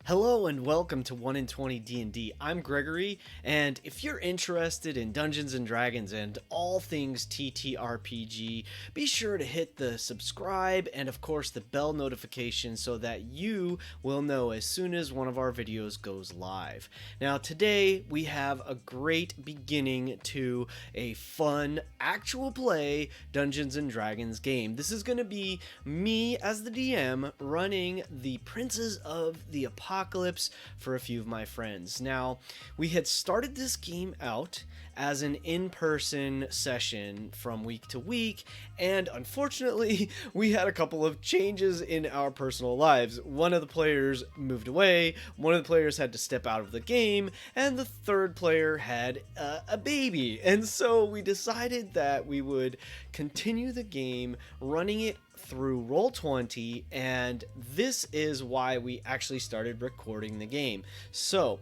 Hello and welcome to 1 in 20 D&D. I'm Gregory, and if you're interested in Dungeons & Dragons and all things ttrpg, be sure to hit the subscribe and of course the bell notification so that you will know as soon as one of our videos goes live. Now today we have a great beginning to a fun, actual play Dungeons & Dragons game. This is going to be me as the DM running the Princes of the Apocalypse for a few of my friends. Now, we had started this game out as an in-person session from week to week, and unfortunately, we had a couple of changes in our personal lives. One of the players moved away, one of the players had to step out of the game, and the third player had a baby. And so we decided that we would continue the game, running it through Roll20, and this is why we actually started recording the game. So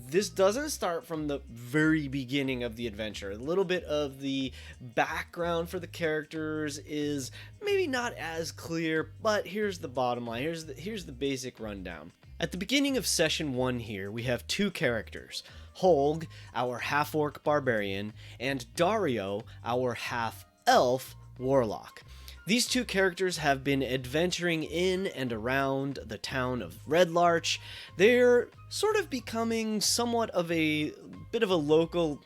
this doesn't start from the very beginning of the adventure. A little bit of the background for the characters is maybe not as clear, but here's the bottom line. Here's the basic rundown. At the beginning of session 1 here, we have two characters, Holg, our half-orc barbarian, and Dario, our half-elf warlock. These two characters have been adventuring in and around the town of Red Larch. They're sort of becoming somewhat of a bit of a local,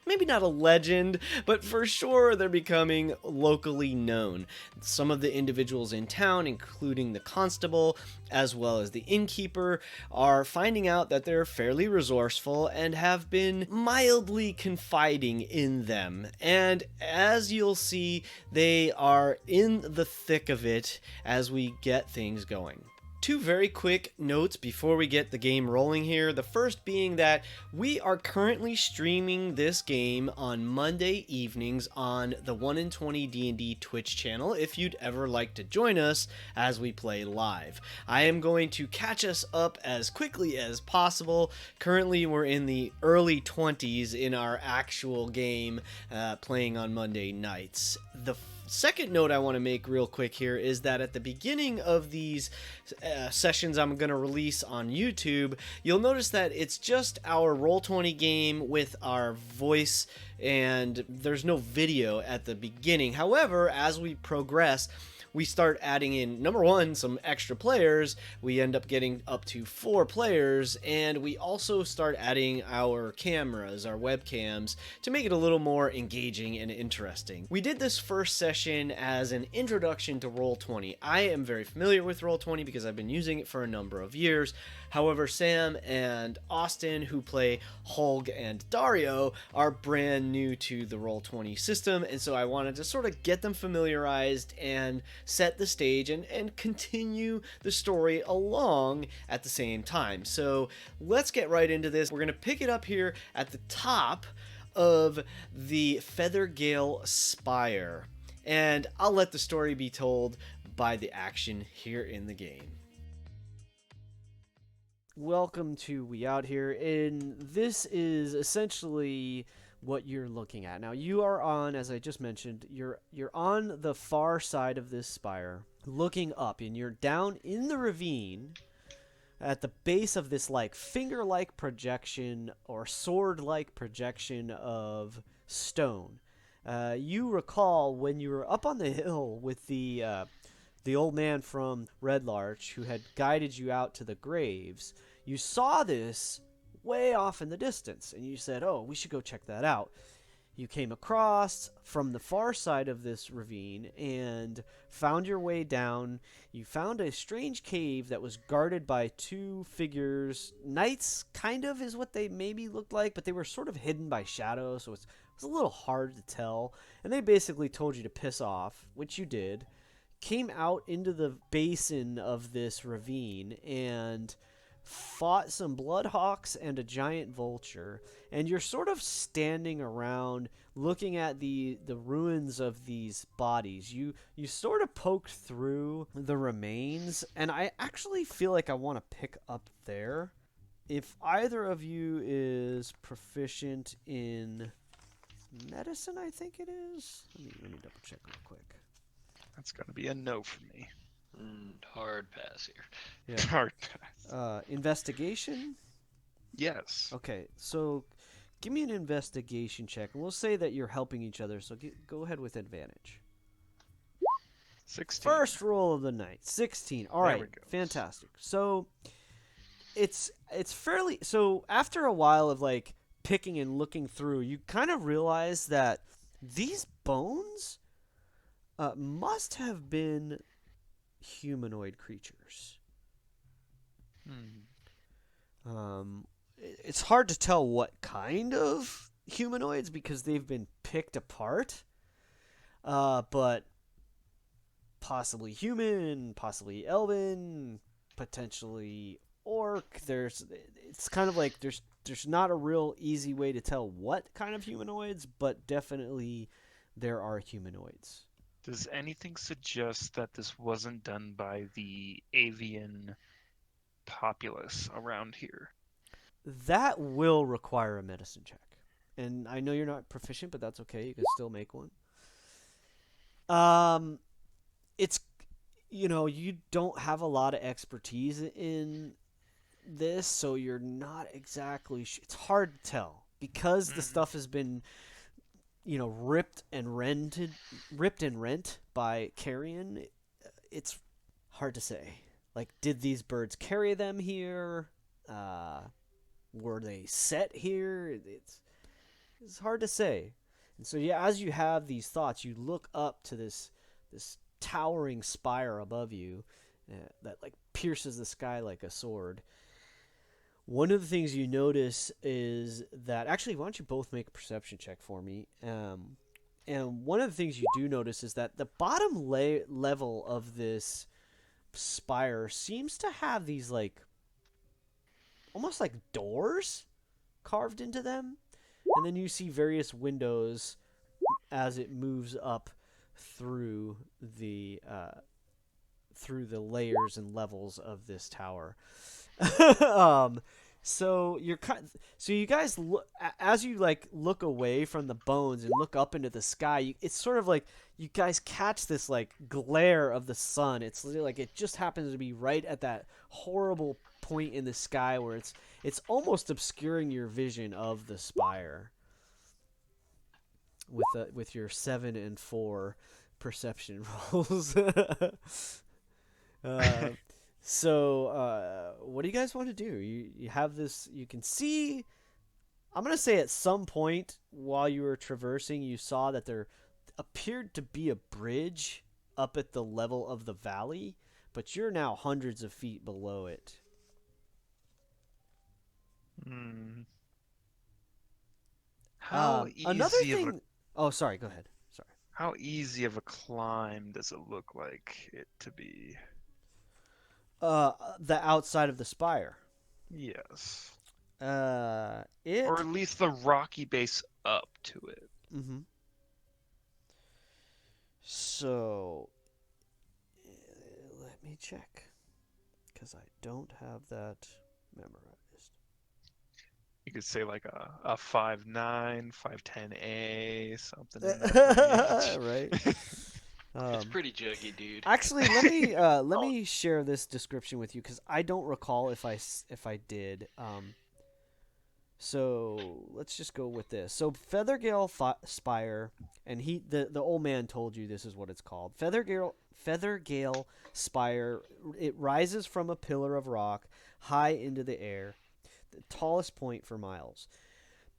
maybe not a legend, but for sure they're becoming locally known. Some of the individuals in town, including the constable, as well as the innkeeper, are finding out that they're fairly resourceful and have been mildly confiding in them. And as you'll see, they are in the thick of it as we get things going. Two very quick notes before we get the game rolling here. The first being that we are currently streaming this game on Monday evenings on the 1 in 20 D&D Twitch channel if you'd ever like to join us as we play live. I am going to catch us up as quickly as possible. Currently we're in the early 20s in our actual game playing on Monday nights. The second note I want to make real quick here is that at the beginning of these sessions I'm going to release on YouTube, you'll notice that it's just our Roll20 game with our voice and there's no video at the beginning. However, as we progress, we start adding in, number one, some extra players. We end up getting up to 4 players, and we also start adding our cameras, our webcams, to make it a little more engaging and interesting. We did this first session as an introduction to Roll20. I am very familiar with Roll20 because I've been using it for a number of years. However, Sam and Austin, who play Holg and Dario, are brand new to the Roll20 system, and so I wanted to sort of get them familiarized and set the stage and continue the story along at the same time. So let's get right into this. We're going to pick it up here at the top of the Feathergale Spire, and I'll let the story be told by the action here in the game. Welcome to We Out Here, and this is essentially what you're looking at. Now you are on, as I just mentioned, you're on the far side of this spire looking up, and you're down in the ravine at the base of this like finger-like projection or sword-like projection of stone. You recall when you were up on the hill with the old man from Red Larch who had guided you out to the graves. You saw this way off in the distance, and you said, oh, we should go check that out. You came across from the far side of this ravine and found your way down. You found a strange cave that was guarded by 2 figures. Knights, kind of, is what they maybe looked like, but they were sort of hidden by shadows, so it was a little hard to tell. And they basically told you to piss off, which you did. Came out into the basin of this ravine and fought some bloodhawks and a giant vulture, and you're sort of standing around looking at the ruins of these bodies. You sort of poked through the remains, and I actually feel like I want to pick up there. If either of you is proficient in medicine, I think it is. Let me double check real quick. That's going to be a no for me. Hard pass here. Yeah. Hard pass. Investigation? Yes. Okay, so give me an investigation check, and we'll say that you're helping each other, so go ahead with advantage. 16. First roll of the night, 16. All There we right, go. fantastic. So it's fairly so after a while of like picking and looking through, you kind of realize that these bones must have been humanoid creatures. Hmm. It's hard to tell what kind of humanoids because they've been picked apart. But possibly human, possibly elven, potentially orc. It's kind of like there's not a real easy way to tell what kind of humanoids, but definitely there are humanoids. Does anything suggest that this wasn't done by the avian populace around here? That will require a medicine check. And I know you're not proficient, but that's okay. You can still make one. Um, it's you don't have a lot of expertise in this, so you're not exactly. It's hard to tell because the Hmm. stuff has been ripped and rent by carrion. It's hard to say. Like, did these birds carry them here? Uh, were they set here? It's hard to say. And so yeah, as you have these thoughts, you look up to this towering spire above you that like pierces the sky like a sword. One of the things you notice is that actually, why don't you both make a perception check for me? And one of the things you do notice is that the bottom level of this spire seems to have these like almost like doors carved into them, and then you see various windows as it moves up through the uh, through the layers and levels of this tower. um, so you guys look as you like look away from the bones and look up into the sky. It's sort of like you guys catch this like glare of the sun. It's like it just happens to be right at that horrible point in the sky where it's almost obscuring your vision of the spire with your 7 and 4 perception rolls. uh, what do you guys want to do? You have this. You can see. I'm gonna say at some point while you were traversing, you saw that there appeared to be a bridge up at the level of the valley, but you're now hundreds of feet below it. Hmm. How Another easy of a thing. Oh, sorry. Go ahead. Sorry. how easy of a climb does it look like it to be? The outside of the spire. Yes. Or It. at least the rocky base up to it. Mm-hmm. So let me check because I don't have that memorized. You could say like a 5'9", 5'10" something in that Right. range. It's Um, pretty juggy, dude. Actually, let Oh, me share this description with you because I don't recall if I did. So let's just go with this. So Spire, and the old man told you this is what it's called. Feathergale Spire. It rises from a pillar of rock high into the air, the tallest point for miles.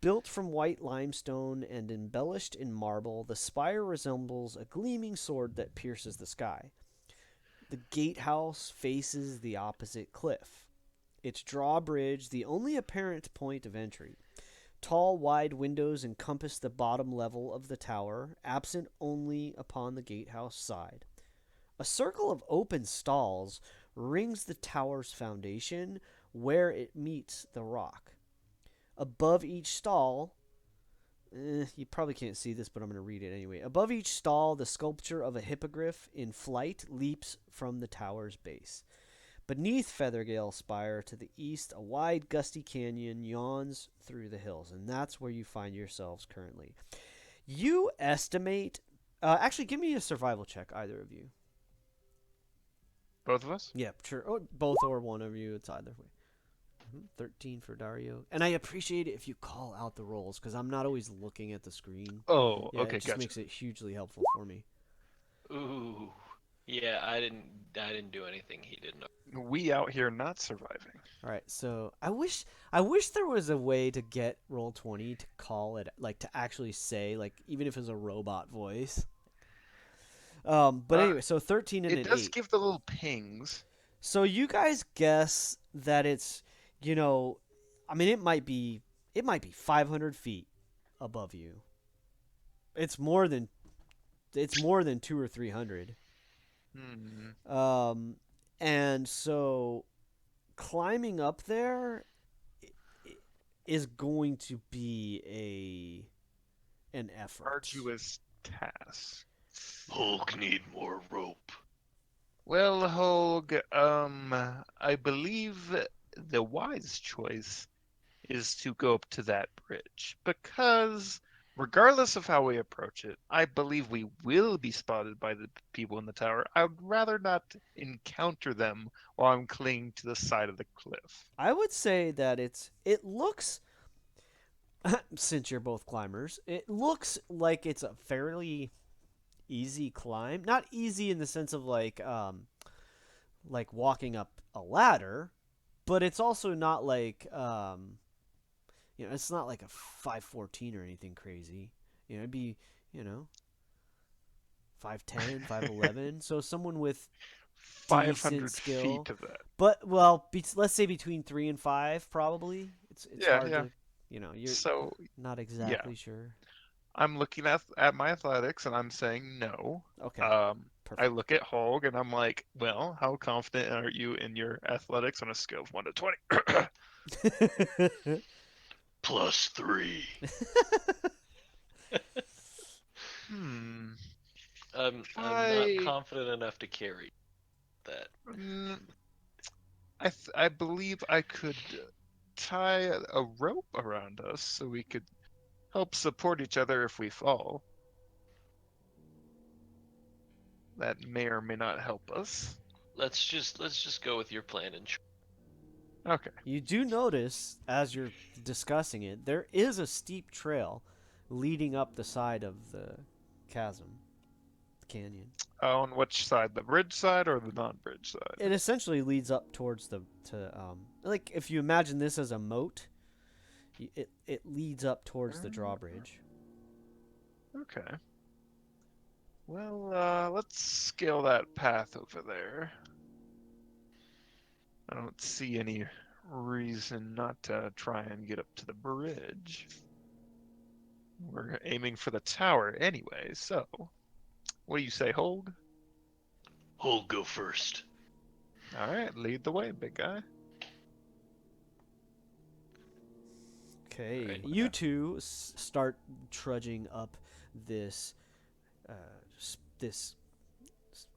Built from white limestone and embellished in marble, the spire resembles a gleaming sword that pierces the sky. The gatehouse faces the opposite cliff, its drawbridge the only apparent point of entry. Tall, wide windows encompass the bottom level of the tower, absent only upon the gatehouse side. A circle of open stalls rings the tower's foundation where it meets the rock. Above each stall, you probably can't see this, but I'm going to read it anyway. Above each stall, the sculpture of a hippogriff in flight leaps from the tower's base. Beneath Feathergale Spire to the east, a wide, gusty canyon yawns through the hills, and that's where you find yourselves currently. You estimate. Actually, give me a survival check, either of you. Both of us? Yeah, sure. Or both or one of you. It's either way. 13 for Dario. And I appreciate it if you call out the rolls, because I'm not always looking at the screen. Oh, Yeah, okay, it just gotcha. makes it hugely helpful for me. Ooh. Yeah, I didn't do anything he didn't. We out here not surviving. All right, so I wish there was a way to get Roll20 to call it, like to actually say, like, even if it's a robot voice. But anyway, so 13 and It an does 8. give the little pings. So you guys guess that it's, I mean, it might be 500 feet above you. It's more than 2 or 300. Hmm. And so climbing up there is going to be an effort. Arduous task. Hulk need more rope. Well, Holg, I believe the wise choice is to go up to that bridge because regardless of how we approach it, I believe we will be spotted by the people in the tower. I would rather not encounter them while I'm clinging to the side of the cliff. I would say that it looks since you're both climbers, it looks like it's a fairly easy climb. Not easy in the sense of like walking up a ladder, but it's also not like it's not like a 514 or anything crazy. It'd be, 510, 511. So someone with decent 500 skill. feet of that. But well, let's say between 3 and 5 probably. It's Yeah, hard yeah. to, you're So, not yeah. exactly sure. I'm looking at my athletics and I'm saying no. Okay. I Perfect. look at Holg and I'm like, well, how confident are you in your athletics on a scale of 1 to 20? +3. Hmm. I'm not confident enough to carry that. I believe I could tie a rope around us so we could help support each other if we fall. That may or may not help us. Let's just go with your plan and Okay. You do notice, as you're discussing it, there is a steep trail leading up the side of the chasm, canyon. On which side? The bridge side or the non-bridge side? It essentially leads up towards like if you imagine this as a moat, it leads up towards the drawbridge. Okay. Well, let's scale that path over there. I don't see any reason not to try and get up to the bridge. We're aiming for the tower anyway, so what do you say, Holg? Hulk go first. All right, lead the way, big guy. Okay, Right. you two start trudging up this this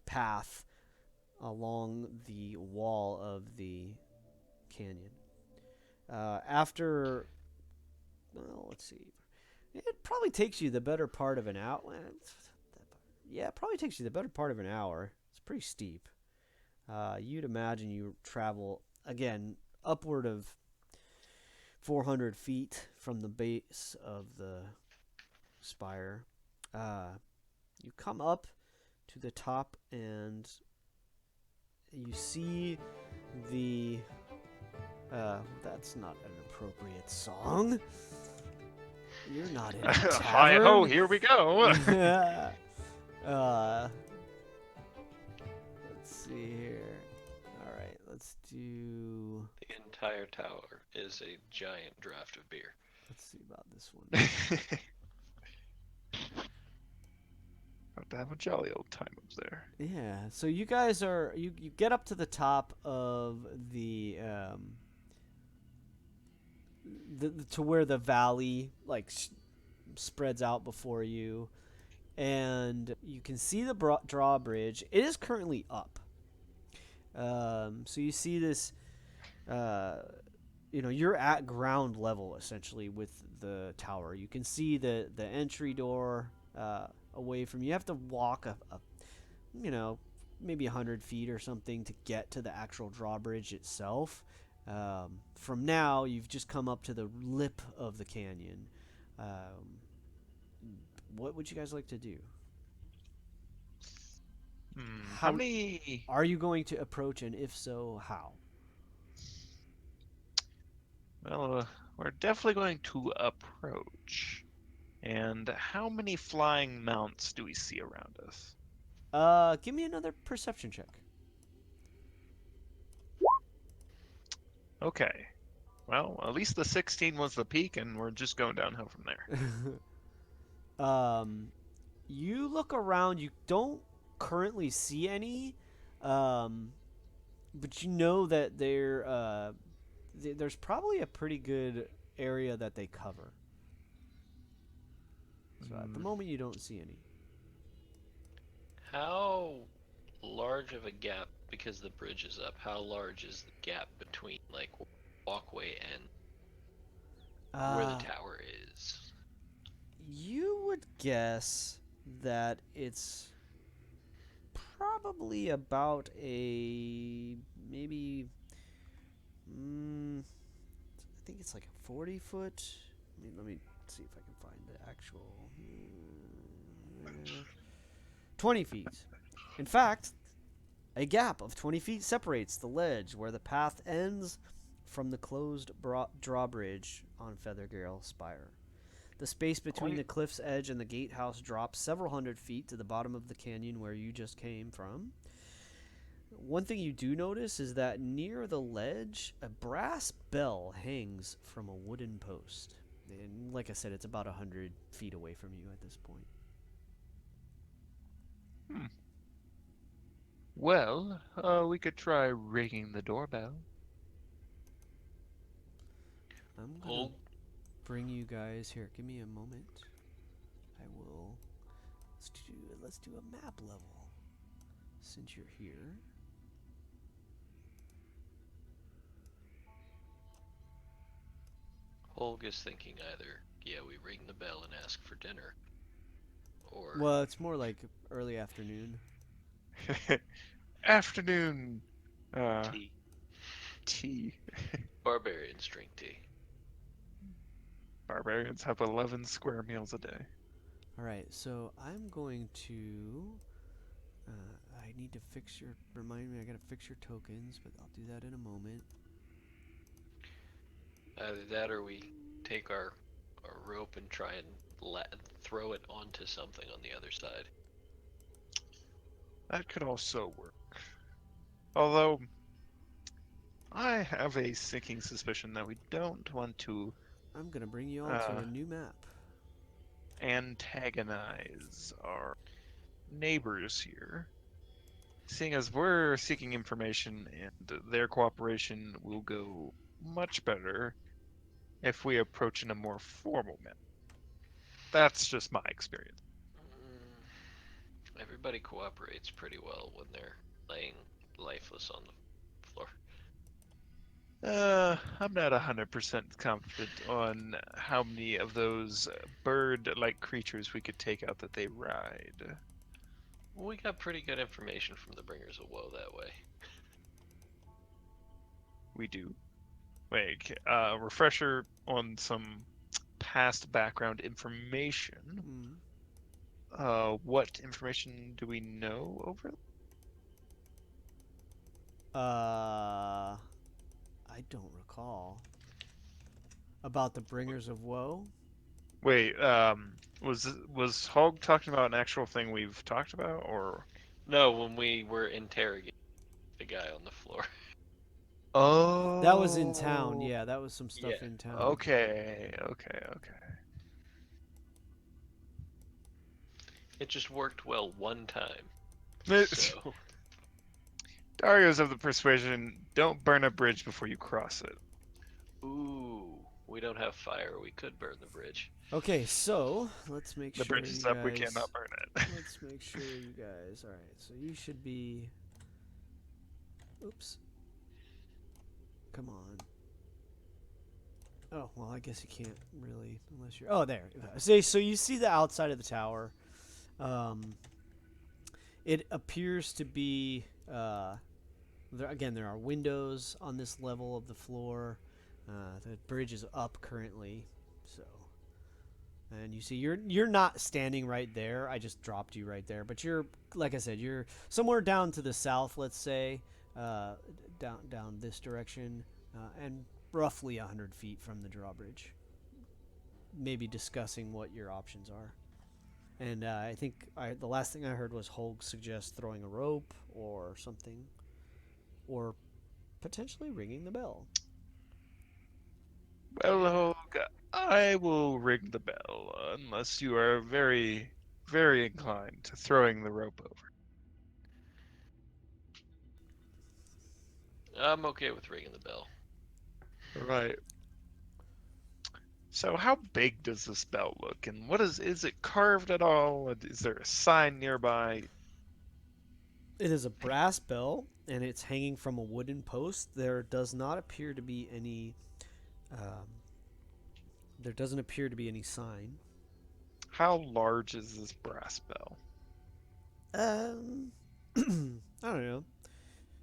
path along the wall of the canyon. After, well, let's see, it probably takes you the better part of an hour. Yeah, it probably takes you the better part of an hour. It's pretty steep. You'd imagine you travel again upward of 400 feet from the base of the spire. You come up to the top and you see the that's not an appropriate song. You're not in a tavern. Hi ho, here we go. Let's see here. All right, let's do. The entire tower is a giant draft of beer. Let's see about this one. About to have a jolly old time up there. Yeah. So you guys are you get up to the top of the to where the valley like spreads out before you, and you can see the drawbridge. It is currently up. So you see this. You're at ground level essentially with the tower. You can see the entry door away from you. You have to walk a maybe 100 feet or something to get to the actual drawbridge itself. From now, you've just come up to the lip of the canyon. What would you guys like to do? How many? Are you going to approach, and if so, how? Well, we're definitely going to approach. And how many flying mounts do we see around us? Give me another perception check. Okay. Well, at least the 16 was the peak, and we're just going downhill from there. You look around. You don't currently see any, but you know that there's probably a pretty good area that they cover. So at the moment, you don't see any. How large of a gap, because the bridge is up, how large is the gap between, like, walkway and where the tower is? You would guess that it's probably about a maybe. I think it's like a 40-foot. Let me see if I can find the actual. 20 feet. In fact, a gap of 20 feet separates the ledge where the path ends from the closed drawbridge on Feathergale Spire. The space between the cliff's edge and the gatehouse drops several hundred feet to the bottom of the canyon where you just came from. One thing you do notice is that near the ledge, a brass bell hangs from a wooden post. And like I said, it's about 100 feet away from you at this point. Well, we could try ringing the doorbell. I'm going to bring you guys here. Give me a moment. I will. Let's do a map level since you're here. Holg is thinking either, yeah, we ring the bell and ask for dinner, or Well, it's more like early afternoon. Afternoon. tea. Tea. Barbarians drink tea. Barbarians have 11 square meals a day. All right, so I'm going to. I need to fix your. Remind me, I gotta fix your tokens, but I'll do that in a moment. Either that or we take our rope and try and throw it onto something on the other side. That could also work. Although, I have a sinking suspicion that we don't want to I'm gonna bring you all to a new map. antagonize our neighbors here. Seeing as we're seeking information and their cooperation will go much better if we approach in a more formal manner. That's just my experience. Everybody cooperates pretty well when they're laying lifeless on the floor. I'm not 100% confident on how many of those bird-like creatures we could take out that they ride. We got pretty good information from the Bringers of Woe that way. We do. Wait, refresher on some past background information. What information do we know over? I don't recall. About the Bringers of Woe? Wait, was Hog talking about an actual thing we've talked about, or? No, when we were interrogating the guy on the floor. Oh. That was in town, yeah, that was some stuff in town. Okay. It just worked well one time. So. Dario's of the persuasion, don't burn a bridge before you cross it. Ooh, we don't have fire. We could burn the bridge. Okay, so let's make sure The bridge is up, we cannot burn it. Let's make sure you guys. All right, so you should be. Oops. Come on. Oh well, I guess you can't really unless you're. Oh, there. So you see the outside of the tower. It appears to be there are windows on this level of the floor. The bridge is up currently, so. And you see, you're not standing right there. I just dropped you right there, but you're, like I said, you're somewhere down to the south. Let's say, down this direction, and roughly 100 feet from the drawbridge. Maybe discussing what your options are. And I think the last thing I heard was Holg suggest throwing a rope or something, or potentially ringing the bell. Well, Holg, I will ring the bell unless you are very, very inclined to throwing the rope over. I'm okay with ringing the bell. Right. So how big does this bell look, and is it carved at all? Is there a sign nearby? It is a brass bell, and it's hanging from a wooden post. There does not appear to be any. Um, there doesn't appear to be any sign. How large is this brass bell? I don't know,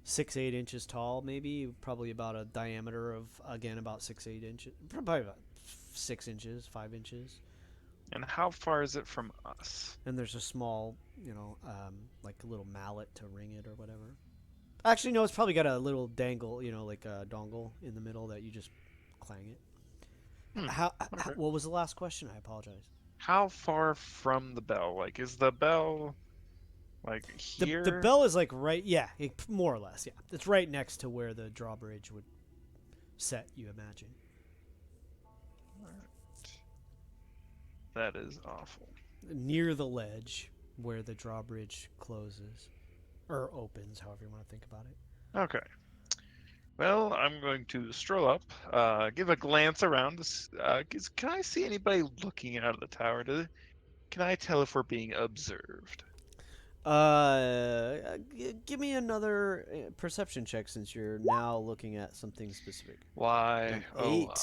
6-8 inches tall, maybe. Probably about a diameter of about 6-8 inches. Probably about 6 inches, 5 inches. And how far is it from us? And there's a small, like a little mallet to ring it or whatever. Actually, no, it's probably got a little dangle, like a dongle in the middle that you just clang it. Okay. What was the last question? I apologize. How far from the bell? Like, is the bell like here? The bell is like right, yeah, more or less, yeah. It's right next to where the drawbridge would set, you imagine. That is awful. Near the ledge where the drawbridge closes. Or opens, however you want to think about it. Okay. Well, I'm going to stroll up, give a glance around. Can I see anybody looking out of the tower? Can I tell if we're being observed? Give me another perception check since you're now looking at something specific. Why? An Oh, 8. why?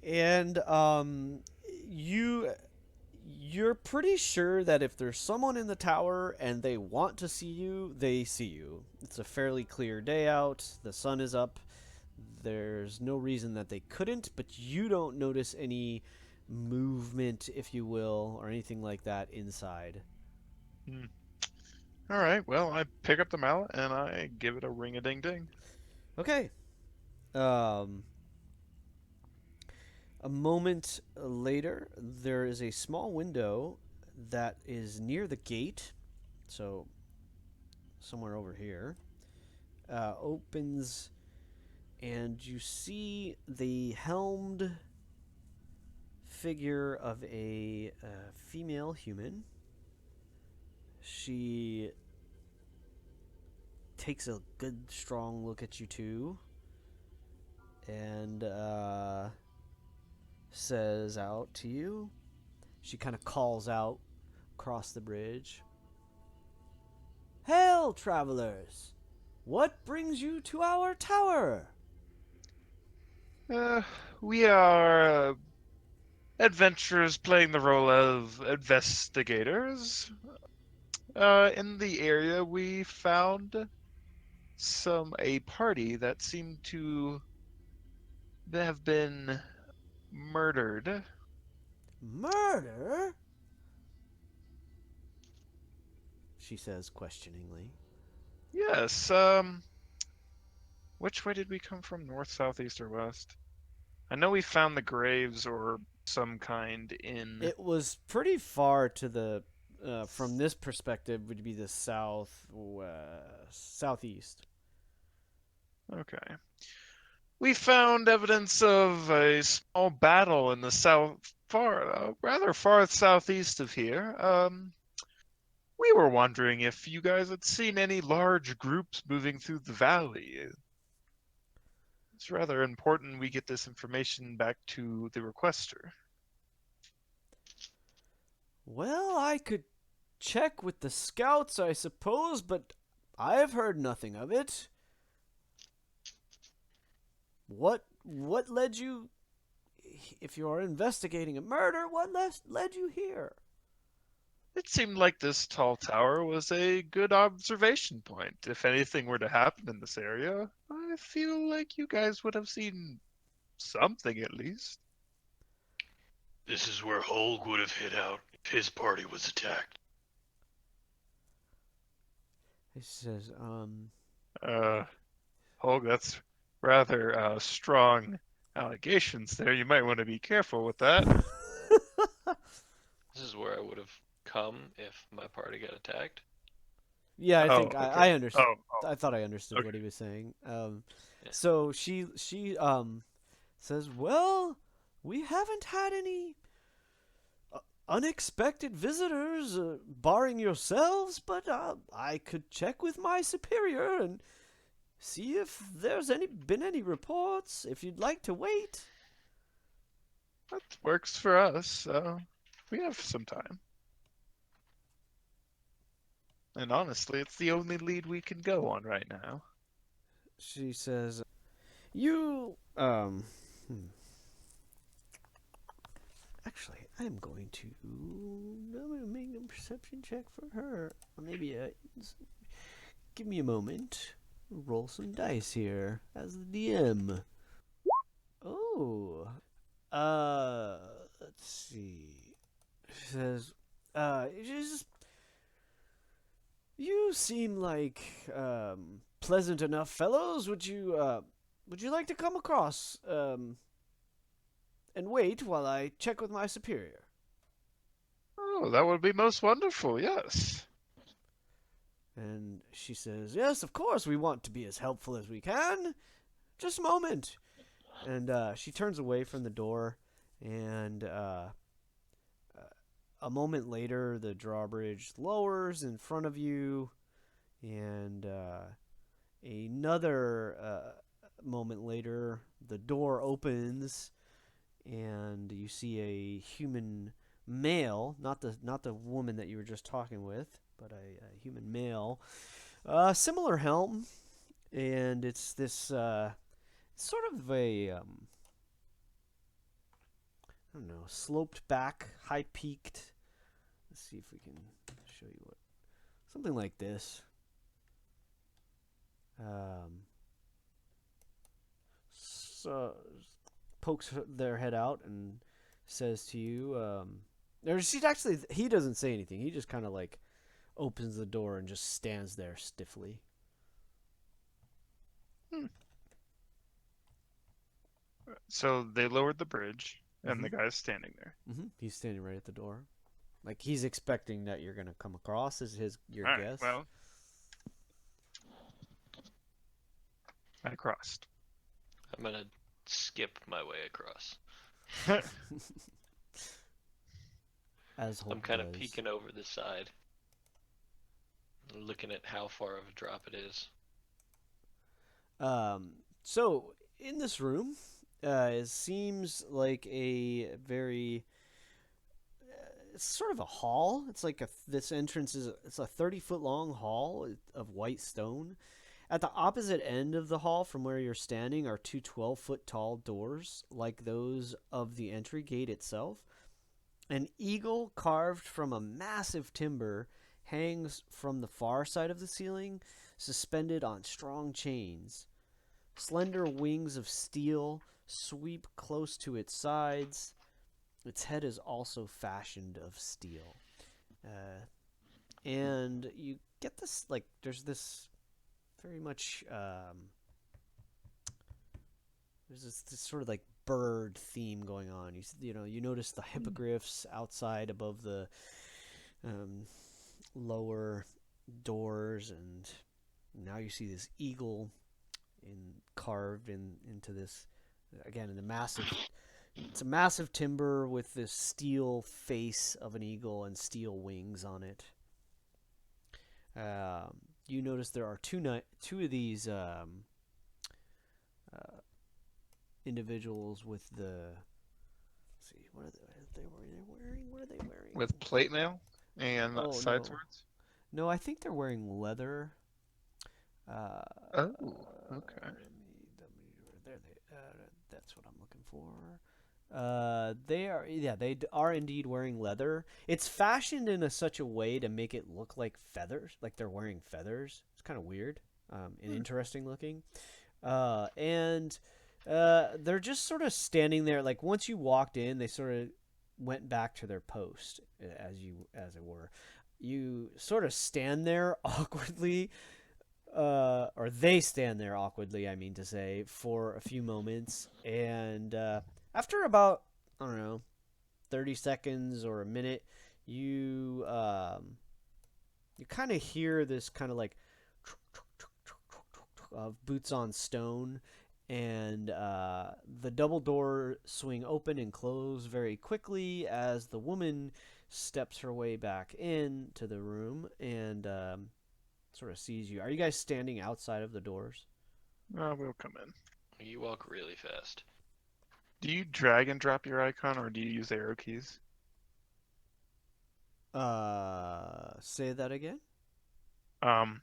And you're pretty sure that if there's someone in the tower and they want to see you, they see you. It's a fairly clear day out. The sun is up. There's no reason that they couldn't, but you don't notice any movement, if you will, or anything like that inside. All right. Well, I pick up the mallet and I give it a ring-a-ding-ding. Okay. A moment later, there is a small window that is near the gate, so somewhere over here, opens, and you see the helmed figure of a female human. She takes a good, strong look at you two, and says out to you. She kind of calls out across the bridge. Hail, travelers! What brings you to our tower? We are adventurers playing the role of investigators. In the area, we found a party that seemed to have been murdered. Murder? She says questioningly. Yes, which way did we come from? North, south, east, or west? I know we found the graves or some kind in... It was pretty far to the, from this perspective, would be the southeast. Okay. We found evidence of a small battle in the rather far southeast of here. We were wondering if you guys had seen any large groups moving through the valley. It's rather important we get this information back to the requester. Well, I could check with the scouts, I suppose, but I have heard nothing of it. What led you, if you are investigating a murder, what led you here? It seemed like this tall tower was a good observation point. If anything were to happen in this area, I feel like you guys would have seen something at least. This is where Holg would have hid out if his party was attacked. He says, Holg, that's rather strong allegations there. You might want to be careful with that. This is where I would have come if my party got attacked. Yeah, I Oh, think okay. I understood. Oh, I thought I understood okay. what he was saying. Yeah. So she says, "Well, we haven't had any unexpected visitors, barring yourselves, but I could check with my superior and see if there's been any reports. If you'd like to wait." That works for us. We have some time. And honestly, it's the only lead we can go on right now. She says, "You Actually, I'm going to make a perception check for her. Or maybe give me a moment. Roll some dice here as the DM. Oh, let's see. She says, you seem like pleasant enough fellows. Would you like to come across and wait while I check with my superior?" Oh, that would be most wonderful, yes. And she says, "Yes, of course, we want to be as helpful as we can. Just a moment." And she turns away from the door, and a moment later, the drawbridge lowers in front of you, and another moment later, the door opens, and you see a human male, not the woman that you were just talking with, but a human male, similar helm, and it's this sort of a I don't know, sloped back, high peaked. Let's see if we can show you what something like this. So pokes their head out and says to you, or he doesn't say anything. He just kind of like opens the door and just stands there stiffly. So they lowered the bridge, and the guy's standing there. Mm-hmm. He's standing right at the door, like he's expecting that you're gonna come across. Is your All right, guess? well, I crossed. I'm gonna skip my way across. As Holg I'm kind of does. peeking over the side, looking at how far of a drop it is. So in this room, it seems like a very it's sort of a hall. It's like this entrance it's a 30-foot long hall of white stone. At the opposite end of the hall from where you're standing are two 12-foot tall doors like those of the entry gate itself. An eagle carved from a massive timber hangs from the far side of the ceiling, suspended on strong chains. Slender wings of steel sweep close to its sides. Its head is also fashioned of steel. And you get this, like, there's this very much, there's this sort of like bird theme going on. You notice the hippogriffs outside above the lower doors, and now you see this eagle carved into this again in the massive. It's a massive timber with this steel face of an eagle and steel wings on it. You notice there are two of these individuals with the. Let's see, what are they wearing? What are they wearing? With plate mail and side no. swords? No, I think they're wearing leather. Oh, okay. That's what I'm looking for. They are indeed wearing leather. It's fashioned in such a way to make it look like feathers, like they're wearing feathers. It's kind of weird, and interesting looking. And they're just sort of standing there. Like once you walked in, they sort of went back to their post, as it were. You sort of stand there awkwardly, or they stand there awkwardly, I mean to say, for a few moments, and after about, I don't know, 30 seconds or a minute, you kind of hear this kind of like of boots on stone, and the double door swing open and close very quickly as the woman steps her way back into the room and sort of sees you. Are you guys standing outside of the doors? We'll come in. You walk really fast. Do you drag and drop your icon, or do you use the arrow keys? Say that again? Um,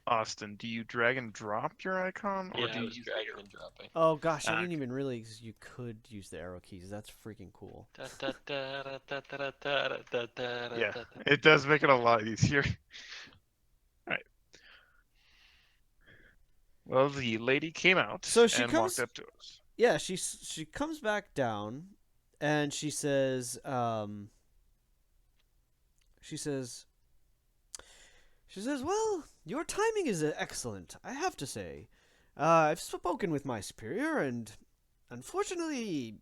Austin, do you drag and drop your icon, or Yeah, do I you was use dragging and dropping. Oh gosh, I Ah, didn't even realize you could use the arrow keys. That's freaking cool. Yeah, it does make it a lot easier. Alright. Well, the lady came out So she and walked comes, up to us. yeah, she comes back down, and she says, "Well, your timing is excellent, I have to say. I've spoken with my superior, and unfortunately,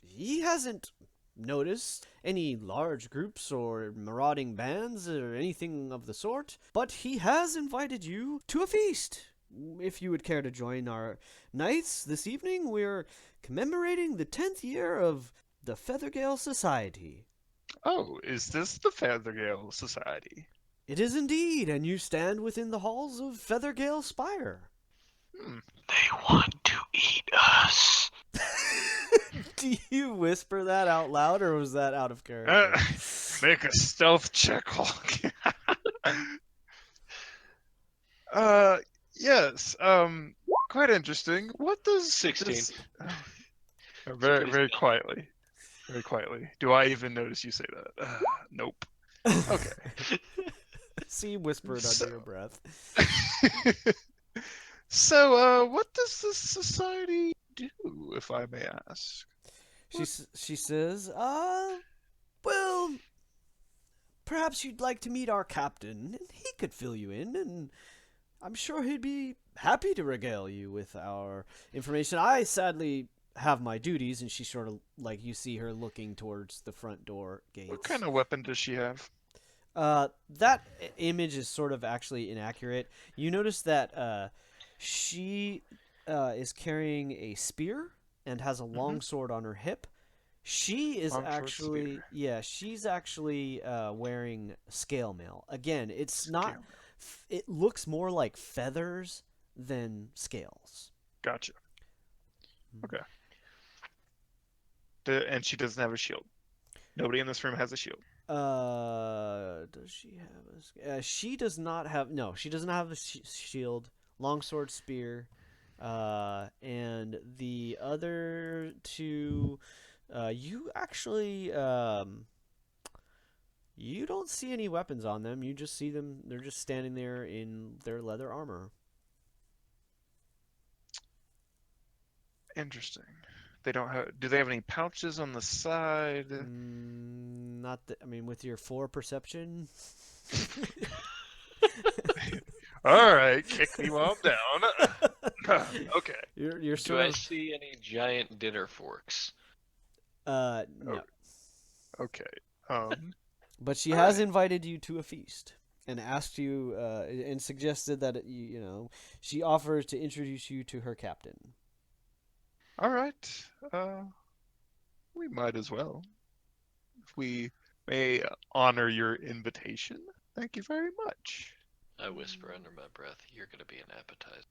he hasn't noticed any large groups or marauding bands or anything of the sort, but he has invited you to a feast. If you would care to join our knights this evening, we're commemorating the 10th year of the Feathergale Society." Oh, is this the Feathergale Society? "It is indeed, and you stand within the halls of Feathergale Spire." Hmm. They want to eat us. Do you whisper that out loud, or was that out of character? Make a stealth check, Holg. Yes. Quite interesting. What does 16. this? pretty Very quietly. Very quietly. Do I even notice you say that? Nope. Okay. See, whisper it under So, your breath. so, what does this society do, if I may ask? She says, well, perhaps you'd like to meet our captain, and he could fill you in, and I'm sure he'd be happy to regale you with our information. I sadly have my duties," and she sort of, like, you see her looking towards the front door gates. What kind of weapon does she have? That image is sort of actually inaccurate. You notice that she is carrying a spear and has a long sword on her hip. She is Longsword actually, spear. yeah, she's actually wearing scale mail. Again, it's not. Scale. It looks more like feathers than scales. Gotcha. Okay. And she doesn't have a shield. Nobody in this room has a shield. Does she have a? She does not have. No, she does not have a shield. Longsword, spear, and the other two, you actually, you don't see any weapons on them. You just see them. They're just standing there in their leather armor. Interesting. They don't have. Do they have any pouches on the side? Not that. I mean, with your 4 perception. All right, kick me while I'm down. Okay. You're Do sort I of. see any giant dinner forks? No. Okay. But she has invited you to a feast and asked you, and suggested that she offers to introduce you to her captain. All right. We might as well. If we may honor your invitation. Thank you very much. I whisper under my breath, "You're gonna be an appetizer."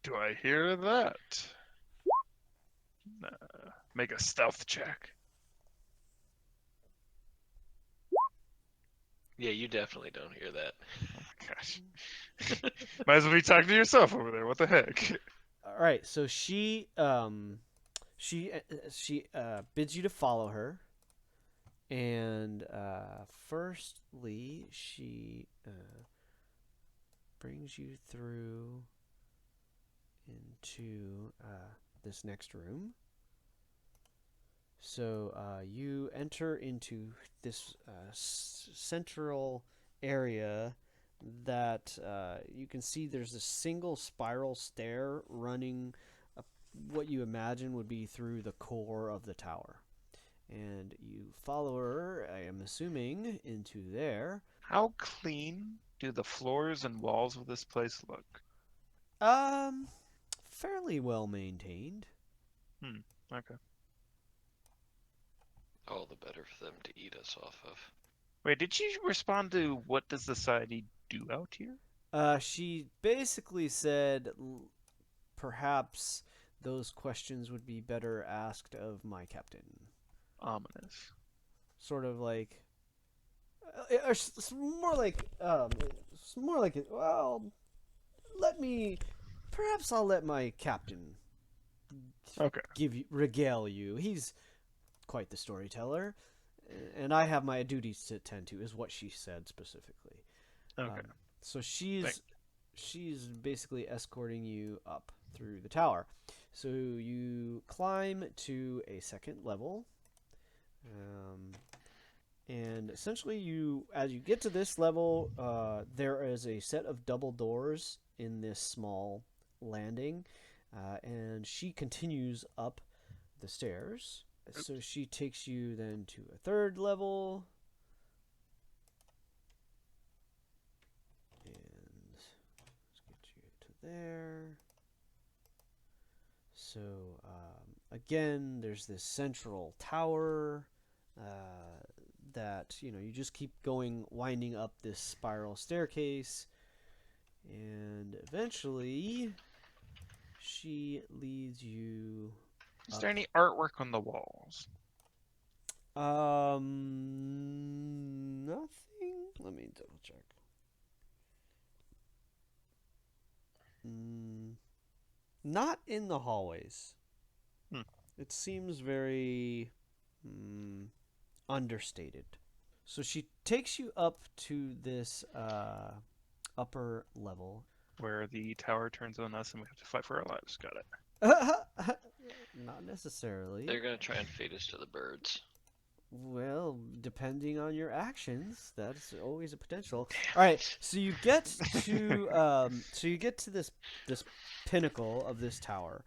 Do I hear that? Make a stealth check. Yeah, you definitely don't hear that. Oh my gosh. Might as well be talking to yourself over there. What the heck? All All right, so she bids you to follow her, and firstly, she brings you through into this next room. So you enter into this central area that you can see there's a single spiral stair running what you imagine would be through the core of the tower. And you follow her, I am assuming, into there. How clean do the floors and walls of this place look? Fairly well maintained. Okay. All the better for them to eat us off of. Wait, did she respond to what does society do out here? She basically said perhaps those questions would be better asked of my captain. Ominous. Sort of like, it's more like, well, perhaps I'll let my captain regale you. He's quite the storyteller, and I have my duties to attend to, is what she said specifically. Okay. So she's basically escorting you up through the tower. So you climb to a second level, and essentially as you get to this level, there is a set of double doors in this small landing, and she continues up the stairs. So she takes you then to a third level. And let's get you to there. So, again, there's this central tower that, you just keep winding up this spiral staircase. And eventually, she leads you Is there any artwork on the walls? Nothing. Let me double check. Not in the hallways. It seems very understated. So she takes you up to this upper level. Where the tower turns on us and we have to fight for our lives. Got it. Not necessarily. They're gonna try and feed us to the birds. Well, depending on your actions, that's always a potential. All right, so you get to this pinnacle of this tower.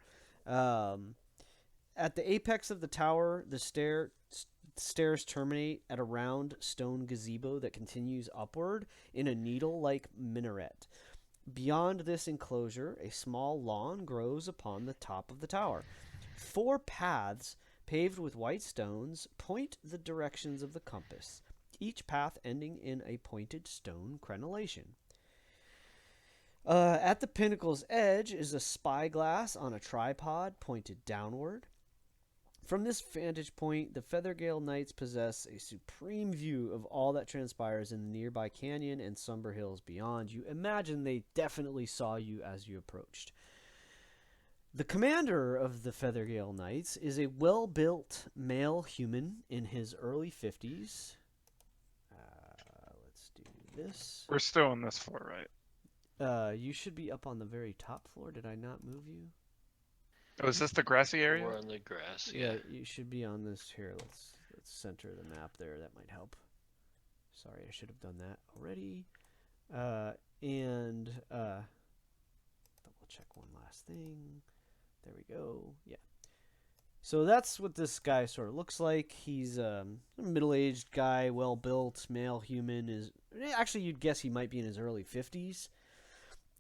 At the apex of the tower, the stairs terminate at a round stone gazebo that continues upward in a needle-like minaret. Beyond this enclosure, a small lawn grows upon the top of the tower. 4 paths paved with white stones point the directions of the compass, each path ending in a pointed stone crenellation. At the pinnacle's edge is a spyglass on a tripod pointed downward. From this vantage point, the Feathergale Knights possess a supreme view of all that transpires in the nearby canyon and somber hills beyond. You imagine they definitely saw you as you approached. The commander of the Feathergale Knights is a well-built male human in his early 50s. Let's do this. We're still on this floor, right? You should be up on the very top floor. Did I not move you? Oh, is this the grassy area? We're on the grass. Yeah, you should be on this here. Let's center the map there. That might help. Sorry, I should have done that already. And double check one last thing. There we go. Yeah. So that's what this guy sort of looks like. He's a middle-aged guy, well-built, male human. Actually, you'd guess he might be in his early 50s.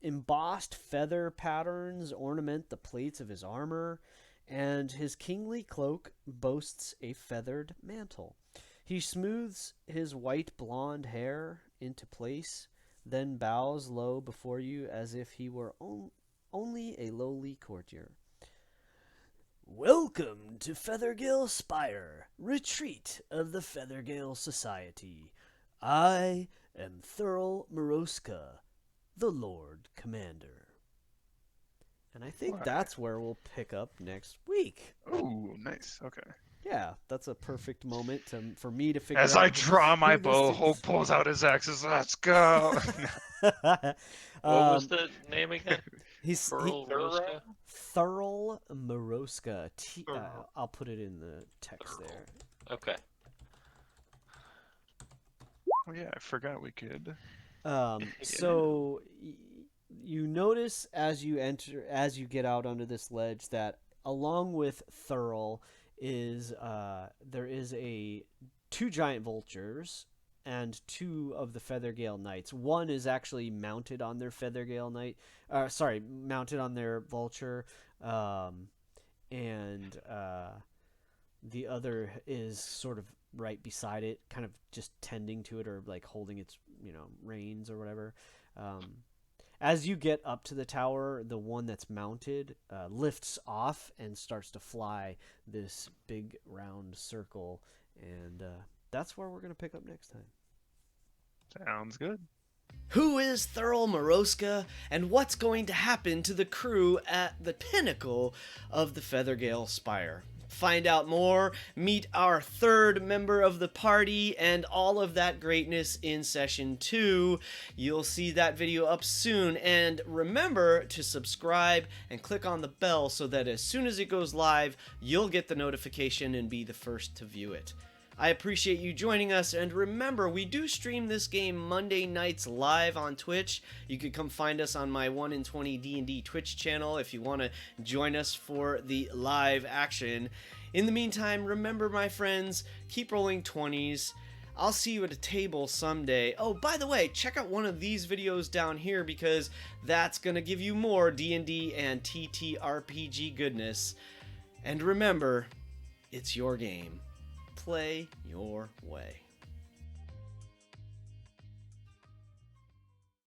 Embossed feather patterns ornament the plates of his armor, and his kingly cloak boasts a feathered mantle. He smooths his white blonde hair into place, then bows low before you as if he were only a lowly courtier. Welcome to Feathergale Spire, retreat of the Feathergale Society. I am Thurl Moroska, the Lord Commander. And I think Why? that's where we'll pick up next week. Oh, nice. Okay. Yeah, that's a perfect moment for me to figure As out I draw my who this bow, is. Hulk pulls out his axes. Let's go. What was um, the name again? he's Pearl Rosca? Thurl Moroska. Thurl. I'll put it in the text Thurl. there. Okay. Oh yeah, I forgot we could. So you notice as you get out onto this ledge that along with Thurl is there is two giant vultures and two of the Feathergale Knights. One is actually mounted on their Feathergale Knight. Mounted on their vulture, and the other is sort of right beside it, kind of just tending to it or like holding its reins or whatever. As you get up to the tower, the one that's mounted lifts off and starts to fly this big round circle, and that's where we're going to pick up next time. Sounds good. Who is Thurl Moroska, and what's going to happen to the crew at the pinnacle of the Feathergale Spire? Find out more, meet our third member of the party, and all of that greatness in Session 2. You'll see that video up soon, and remember to subscribe and click on the bell so that as soon as it goes live, you'll get the notification and be the first to view it. I appreciate you joining us, and remember, we do stream this game Monday nights live on Twitch. You can come find us on my 1 in 20 D&D Twitch channel if you want to join us for the live action. In the meantime, remember, my friends, keep rolling 20s. I'll see you at a table someday. Oh, by the way, check out one of these videos down here because that's going to give you more D&D and ttrpg goodness. And remember, it's your game. Play your way.